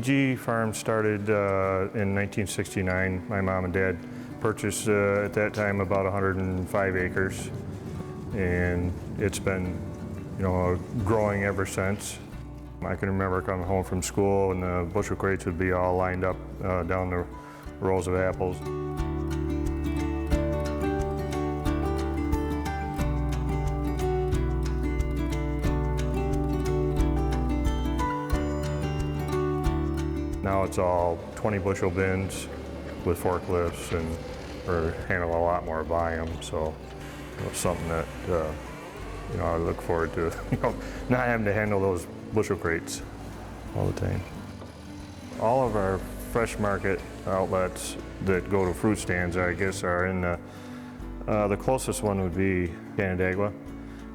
C&G Farm started in 1969. My mom and dad purchased at that time about 105 acres, and it's been, growing ever since. I can remember coming home from school and the bushel crates would be all lined up down the rows of apples. Now it's all 20 bushel bins with forklifts, and we're handling a lot more volume, so it's something that I look forward to, not having to handle those bushel crates all the time. All of our fresh market outlets that go to fruit stands, I guess, are in the closest one would be Canandaigua,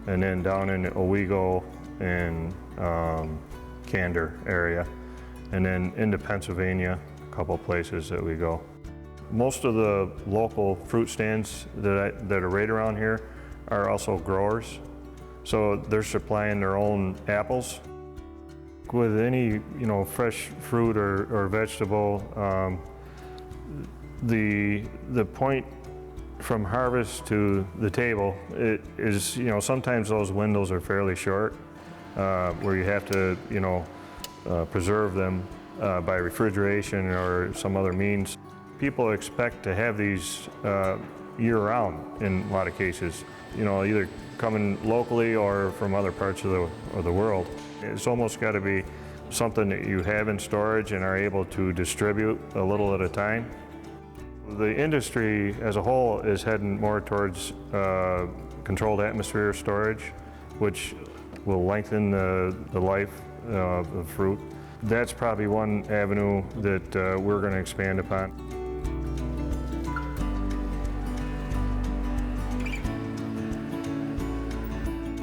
and then down in Owego and Cantor area, and then into Pennsylvania, a couple places that we go. Most of the local fruit stands that are right around here are also growers, so they're supplying their own apples. With any fresh fruit or vegetable, the point from harvest to the table, it is sometimes those windows are fairly short, where you have to preserve them by refrigeration or some other means. People expect to have these year-round in a lot of cases, either coming locally or from other parts of the world. It's almost got to be something that you have in storage and are able to distribute a little at a time. The industry as a whole is heading more towards controlled atmosphere storage, which will lengthen the life of fruit. That's probably one avenue that we're going to expand upon.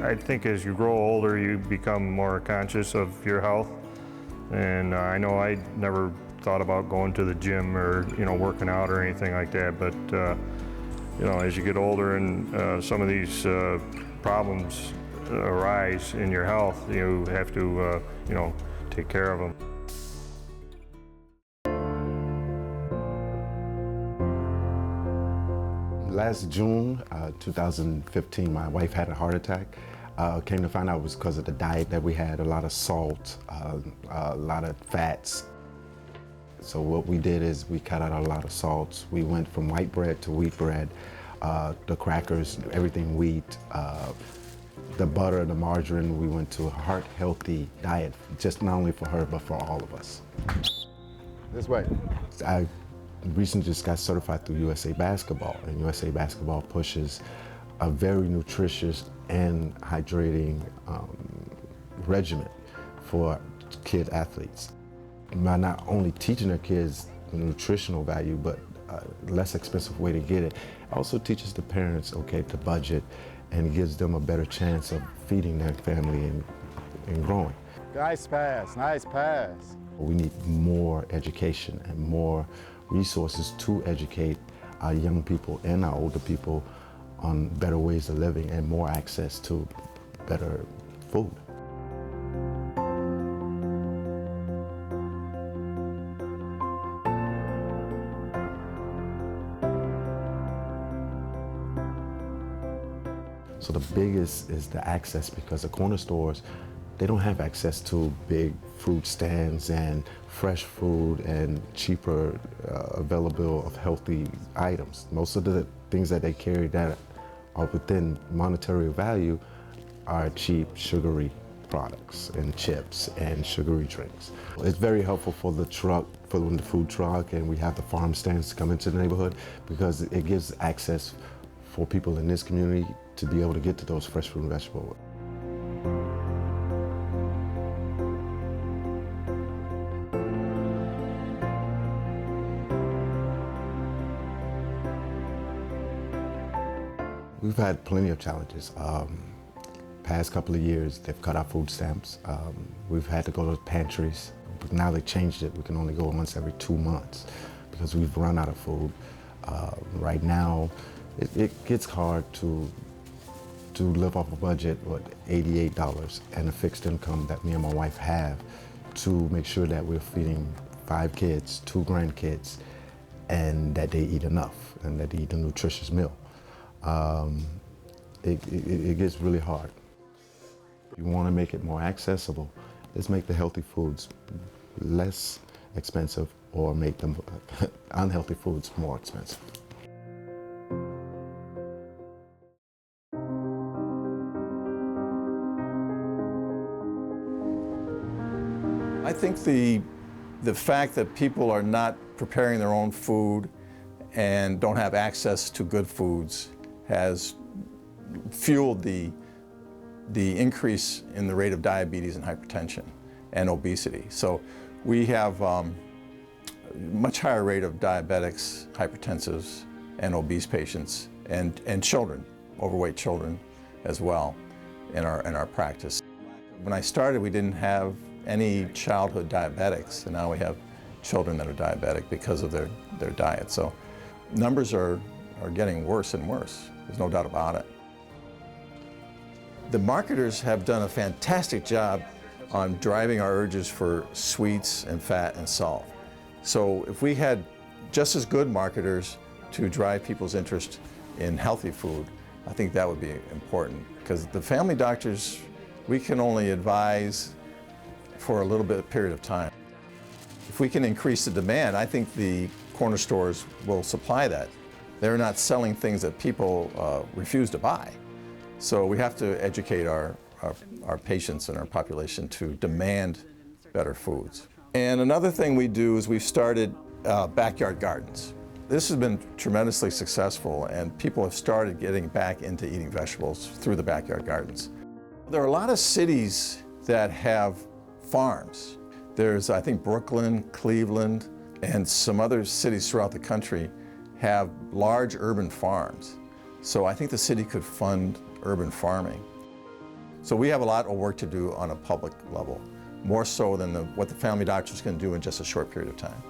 I think as you grow older, you become more conscious of your health. And I know I never thought about going to the gym or working out or anything like that. But as you get older and some of these problems arise in your health, you have to take care of them. Last June 2015, my wife had a heart attack. Came to find out it was because of the diet that we had, a lot of salt, a lot of fats. So what we did is we cut out a lot of salts. We went from white bread to wheat bread, the crackers, everything wheat, the butter, the margarine. We went to a heart-healthy diet, just not only for her, but for all of us. This way. I recently just got certified through USA Basketball, and USA Basketball pushes a very nutritious and hydrating regimen for kid athletes. By not only teaching their kids the nutritional value, but a less expensive way to get it, also teaches the parents, to budget, and gives them a better chance of feeding their family and growing. Nice pass, nice pass. We need more education and more resources to educate our young people and our older people on better ways of living and more access to better food. So the biggest is the access, because the corner stores, they don't have access to big fruit stands and fresh food and cheaper available of healthy items. Most of the things that they carry that are within monetary value are cheap, sugary products and chips and sugary drinks. It's very helpful for the truck, for the food truck, and we have the farm stands to come into the neighborhood, because it gives access for people in this community to be able to get to those fresh fruit and vegetables. We've had plenty of challenges. Past couple of years, they've cut our food stamps. We've had to go to pantries, but now they changed it. We can only go once every 2 months because we've run out of food. Right now, it gets hard to live off a budget with $88 and a fixed income that me and my wife have. to make sure that we're feeding 5 kids, 2 grandkids, and that they eat enough and that they eat a nutritious meal. It gets really hard. If you want to make it more accessible, let's make the healthy foods less expensive or make them unhealthy foods more expensive. I think the fact that people are not preparing their own food and don't have access to good foods has fueled the increase in the rate of diabetes and hypertension and obesity. So we have much higher rate of diabetics, hypertensives, and obese patients, and children, overweight children as well in our practice. When I started, we didn't have any childhood diabetics, and now we have children that are diabetic because of their diet. So numbers are getting worse and worse. There's no doubt about it. The marketers have done a fantastic job on driving our urges for sweets and fat and salt. So if we had just as good marketers to drive people's interest in healthy food, I think that would be important, because the family doctors, we can only advise for a little bit period of time. If we can increase the demand, I think the corner stores will supply that. They're not selling things that people refuse to buy. So we have to educate our patients and our population to demand better foods. And another thing we do is we've started backyard gardens. This has been tremendously successful, and people have started getting back into eating vegetables through the backyard gardens. There are a lot of cities that have farms. There's, I think, Brooklyn, Cleveland, and some other cities throughout the country have large urban farms. So I think the city could fund urban farming. So we have a lot of work to do on a public level, more so than what the family doctors can do in just a short period of time.